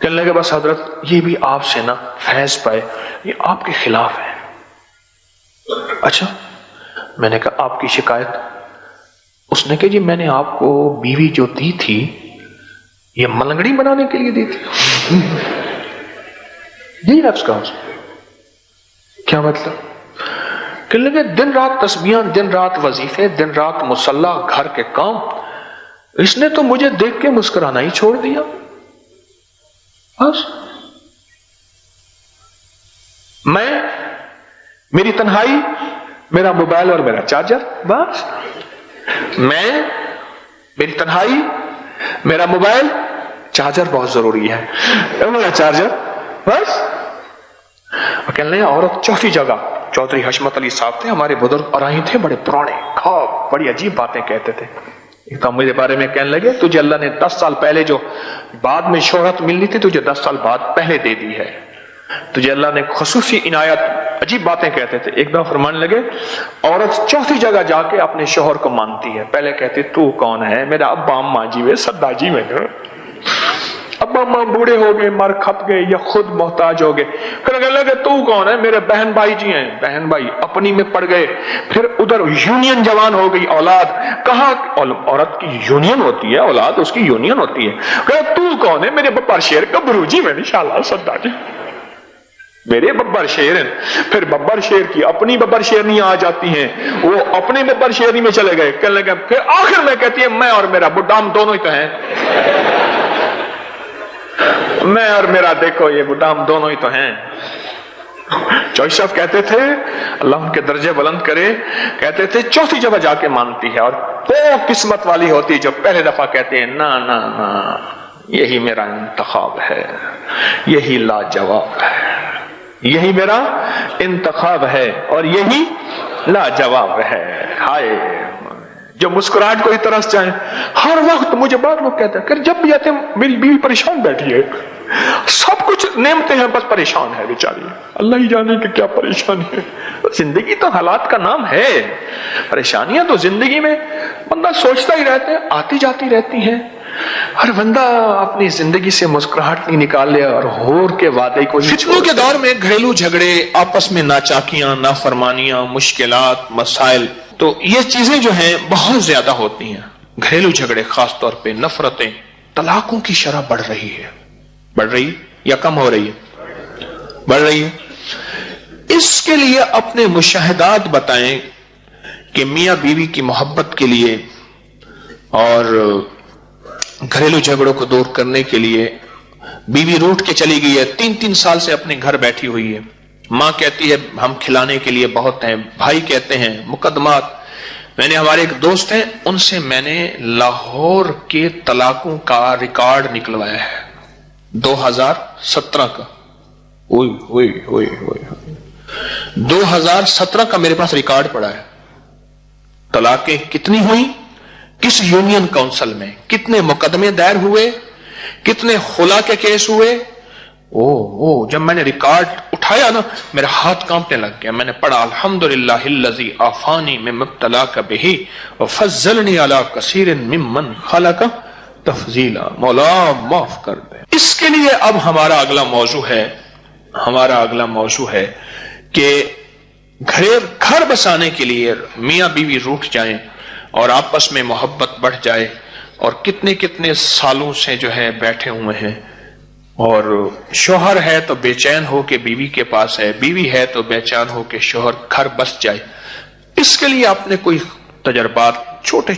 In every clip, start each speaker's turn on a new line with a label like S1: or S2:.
S1: کہنے لگے بس حضرت یہ بھی آپ سے نا فیض پائے، یہ آپ کے خلاف ہے۔ اچھا، میں نے کہا آپ کی شکایت؟ اس نے کہا جی میں نے آپ کو بیوی جو دی تھی یہ ملنگڑی بنانے کے لیے دی تھی۔ یہی لفظ کہا اس نے۔ کیا مطلب؟ کہ لگے دن رات تسبیحاں، دن رات وظیفے، دن رات مصلی، گھر کے کام، اس نے تو مجھے دیکھ کے مسکرانا ہی چھوڑ دیا بس۔ میں، میری تنہائی، میرا موبائل اور میرا چارجر، بس۔ میں، میری تنہائی، میرا موبائل، چارجر بہت ضروری ہے، میرا چارجر، بس۔ اور کہنے لگے عورت چوتھی جگہ، چودھری حشمت علی صاحب تھے ہمارے بزرگ، اور آئی تھے بڑے پرانے، خواب بڑی عجیب باتیں کہتے تھے۔ ایک تو مجھے بارے میں کہنے لگے تجھے اللہ نے 10 سال پہلے جو بعد میں شہرت ملنی تھی تجھے 10 سال بعد پہلے دے دی ہے، تجھے اللہ نے خصوصی عنایت، عجیب باتیں کہتے تھے۔ ایک دفعہ فرمانے لگے عورت چوتھی جگہ جا کے اپنے شوہر کو مانتی ہے، پہلے کہتی تو کون ہے؟ میرا ابا اماں جی وے، سدا جی میں، ابا اماں بوڑھے ہو گئے، مر کھپ گئے، یا خود محتاج ہو گئے، پھر کہنے لگے تو کون ہے؟ میرے بہن بھائی جی ہیں، بہن بھائی اپنی میں پڑ گئے، پھر ادھر یونین جوان ہو گئی اولاد، کہاں عورت کی یونین ہوتی ہے، اولاد اس کی یونین ہوتی ہے، کہا تو کون ہے؟ میرے ببر شیر گبرو جی میں، انشاءاللہ سدا جی میرے ببر شیر ہیں۔ پھر ببر شیر کی اپنی ببر شیرنی آ جاتی ہیں، وہ اپنے ببر شیرنی میں چلے گئے، کہنے لگے پھر آخر میں کہتی ہے میں اور میرا بڈھا ہم دونوں ہی تو ہیں، میں اور میرا دیکھو یہ بڈھا ہم دونوں ہی تو ہیں۔ چوہی صاحب کہتے تھے، اللہ ان کے درجے بلند کرے، کہتے تھے چوتھی جگہ جا کے مانتی ہے، اور وہ قسمت والی ہوتی جو پہلے دفعہ کہتے ہیں نا نا نا یہی میرا انتخاب ہے، یہی لاجواب ہے، یہی میرا انتخاب ہے اور یہی لاجواب ہے۔ ہائے جو مسکراہٹ کو ہی ترس جائیں۔ ہر وقت مجھے بعض لوگ کہتے ہیں کہ جب بھی آتے ہیں میری بیوی پریشان بیٹھی ہے، سب کچھ نعمتیں ہیں بس پریشان ہے بیچاری، اللہ ہی جانے کہ کیا پریشانی ہے۔ زندگی تو حالات کا نام ہے، پریشانیاں تو زندگی میں بندہ سوچتا ہی رہتا ہے، آتی جاتی رہتی ہیں۔ ہر بندہ اپنی زندگی سے مسکراہٹ نہیں نکال لے اور ہور کے وعدے کو فتنوں کے دور میں گھریلو جھگڑے، آپس میں ناچاکیاں، نافرمانیاں، مشکلات، مسائل، تو یہ چیزیں جو ہیں بہت زیادہ ہوتی ہیں۔ گھریلو جھگڑے، خاص طور پہ نفرتیں، طلاقوں کی شرح بڑھ رہی ہے، بڑھ رہی یا کم ہو رہی ہے؟ بڑھ رہی ہے۔ اس کے لیے اپنے مشاہدات بتائیں کہ میاں بیوی کی محبت کے لیے اور گھریلو جھگڑوں کو دور کرنے کے لیے بیوی روٹ کے چلی گئی ہے، 3 سال سے اپنے گھر بیٹھی ہوئی ہے، ماں کہتی ہے ہم کھلانے کے لیے بہت ہیں، بھائی کہتے ہیں مقدمات۔ میں نے ہمارے ایک دوست ہیں ان سے میں نے لاہور کے طلاقوں کا ریکارڈ نکلوایا ہے 2017 کا، 2017 کا میرے پاس ریکارڈ پڑا ہے، طلاقیں کتنی ہوئی، کس یونین کونسل میں، کتنے مقدمے دائر ہوئے، کتنے خلا کے کیس ہوئے۔ جب میں نے ریکارڈ اٹھایا نا میرا ہاتھ کانپنے لگ گیا۔ میں نے پڑھا الحمدللہ الذی عافانی مما ابتلاک بہ وفضلنی علی کثیر ممن خلق تفضیلا، مولا معاف کر دے۔ اس کے لیے اب ہمارا اگلا موضوع ہے کہ گھر بسانے کے لیے میاں بیوی روٹھ جائیں اور آپس میں محبت بڑھ جائے، اور کتنے سالوں سے جو ہے بیٹھے ہوئے ہیں، اور شوہر ہے تو بے چین ہو کے بیوی کے پاس ہے، بیوی ہے تو بے چین ہو کے شوہر گھر بس جائے۔ اس کے لیے آپ نے کوئی تجربات چھوٹے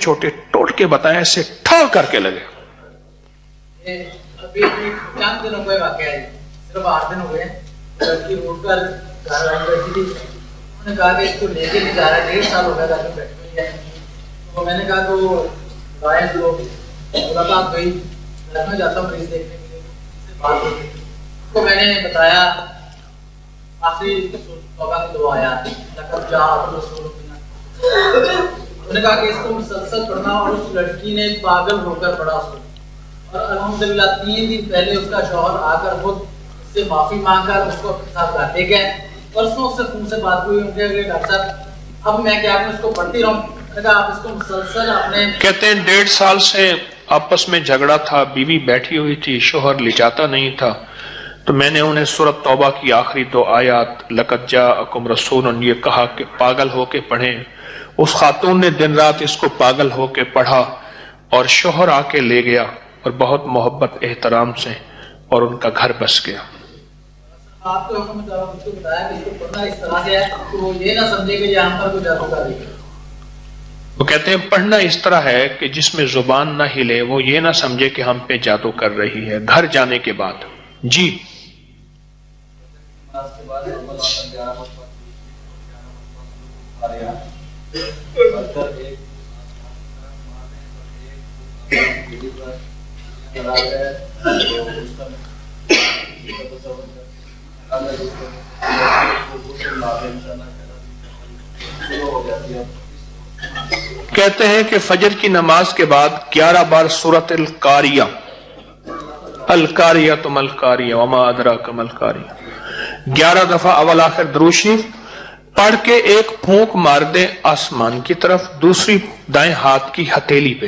S1: ٹوٹکے بتائیں، ایسے ٹھا کر کے لگے۔
S2: ابھی چند دنوں کا واقعہ ہے، صرف 8 دن ہو گئے، لڑکی اٹھ کر گھر آئی بیٹھی تھی، انہوں نے کہا کہ اس کو لے کے نہیں جا رہا، 1.5 سال ہو گیا تھا بیٹھی ہوئی ہے۔ تو میں نے کہا تو باعث لوگ ملاقات ہوئی، میں جاتا ہوں مریض دیکھنے کے لیے، بات ہوئی تو میں نے بتایا آخری توبہ کی دعا آیا لقد جاء رسول اللہ، انہوں نے کہا کہ اس کو مسلسل پڑھنا، اور اس لڑکی نے پاگل ہو کر پڑھا اس کو، اور الحمدللہ 3 دن پہلے اس کا شوہر آ کر خود اس سے معافی مانگ کر اس کو اپنے ساتھ گھر لے گئے۔ پرسوں اس سے فون سے بات ہوئی، ان کے ڈاکٹر صاحب اب میں کیا اس کو پڑھتی رہوں؟ میں نے کہا آپ اس کو مسلسل اپنے،
S1: کہتے ہیں 1.5 سال سے آپس میں جھگڑا تھا, بیوی بیٹھی ہوئی تھی, شوہر لجاتا نہیں تھا, تو میں نے انہیں سورۃ توبہ کی آخری 2 آیات لقد جاءکم رسول یہ کہا کہ پاگل ہو کے پڑھیں. اس خاتون نے دن رات اس کو پاگل ہو کے پڑھا اور شوہر آ کے لے گیا اور بہت محبت احترام سے, اور ان کا گھر بس گیا.
S2: آپ کو حکم اس کو بتایا کہ اس کو پڑھنا اس طرح سے ہے کہ وہ یہ نہ سمجھے کہ یہ ہم پر کوئی جادو کر رہی ہے.
S1: وہ کہتے ہیں پڑھنا اس طرح ہے کہ جس میں زبان نہ ہلے, وہ یہ نہ سمجھے کہ ہم پہ جادو کر رہی ہے. گھر جانے کے بعد جی کہتے ہیں کہ فجر کی نماز کے بعد 11 بار سورۃ القاریہ, القاریہ تو ملقاریہ وما ادراک ملقاریہ, 11 دفعہ اول آخر درود شریف پڑھ کے ایک پھونک مار دیں آسمان کی طرف, دوسری دائیں ہاتھ کی ہتھیلی پہ.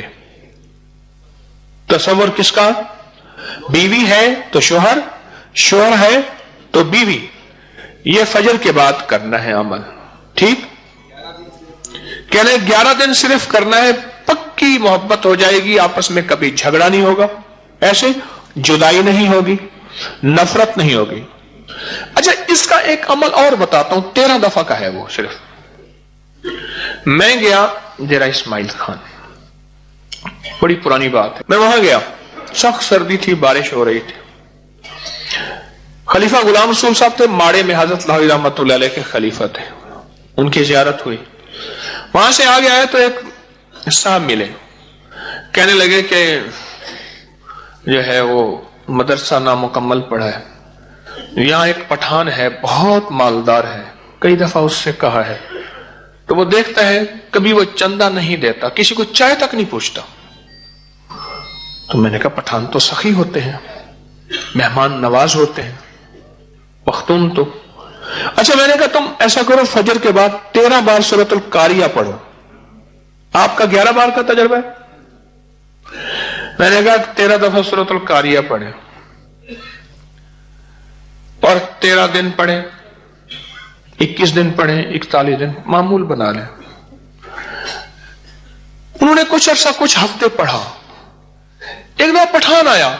S1: تصور کس کا؟ بیوی ہے تو شوہر, شوہر ہے تو بیوی. یہ فجر کے بعد کرنا ہے عمل. ٹھیک, کہنے 11 دن صرف کرنا ہے, پکی محبت ہو جائے گی, آپس میں کبھی جھگڑا نہیں ہوگا, ایسے جدائی نہیں ہوگی, نفرت نہیں ہوگی. اچھا اس کا ایک عمل اور بتاتا ہوں, 13 دفعہ کا ہے وہ صرف. میں گیا ڈیرہ اسماعیل خان, بڑی پرانی بات ہے, میں وہاں گیا, سخت سردی تھی, بارش ہو رہی تھی. خلیفہ غلام رسول صاحب تھے, ماڑے میں حضرت لاہوری رحمۃ اللہ علیہ کے خلیفہ تھے, ان کی زیارت ہوئی. وہاں سے آگے آئے تو ایک صاحب ملے, کہنے لگے کہ جو ہے وہ مدرسہ نامکمل پڑھا ہے, یہاں ایک پٹھان ہے بہت مالدار ہے, کئی دفعہ اس سے کہا ہے, تو وہ دیکھتا ہے کبھی وہ چندہ نہیں دیتا, کسی کو چائے تک نہیں پوچھتا. تو میں نے کہا پٹھان تو سخی ہوتے ہیں, مہمان نواز ہوتے ہیں, پختون تو. اچھا میں نے کہا تم ایسا کرو, فجر کے بعد 13 بار سورۃ القاریہ پڑھو. آپ کا 11 بار کا تجربہ ہے. میں نے کہا 13 دفعہ سورۃ القاریہ پڑھے اور 13 دن پڑھے, 21 دن پڑھے, 41 دن, معمول بنا لیں. انہوں نے کچھ عرصہ, کچھ ہفتے پڑھا. ایک دفعہ پٹھان آیا,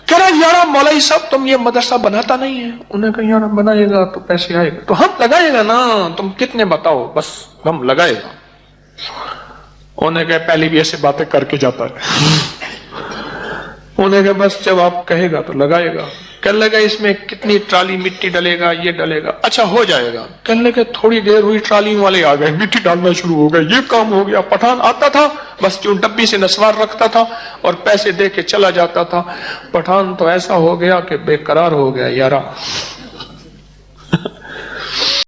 S1: کہہ رہا یار مولوی صاحب تم یہ مدرسہ بناتا نہیں ہے. انہوں نے کہا یار بنائے گا تو پیسے آئے گا, تو ہم لگائے گا نا, تم کتنے بتاؤ, بس ہم لگائے گا. انہوں نے کہا پہلے بھی ایسے باتیں کر کے جاتا ہے. انہوں نے کہا بس جب آپ کہے گا تو لگائے گا. کہنے لگا اس میں کتنی ٹرالی مٹی ڈلے گا, یہ ڈلے گا. اچھا ہو جائے گا. کہنے لگا تھوڑی دیر ہوئی, ٹرالی والے آ گئے, مٹی ڈالنا شروع ہو گئے, یہ کام ہو گیا. پٹھان آتا تھا بس چون ڈبی سے نسوار رکھتا تھا اور پیسے دے کے چلا جاتا تھا. پٹھان تو ایسا ہو گیا کہ بے قرار ہو گیا. یارا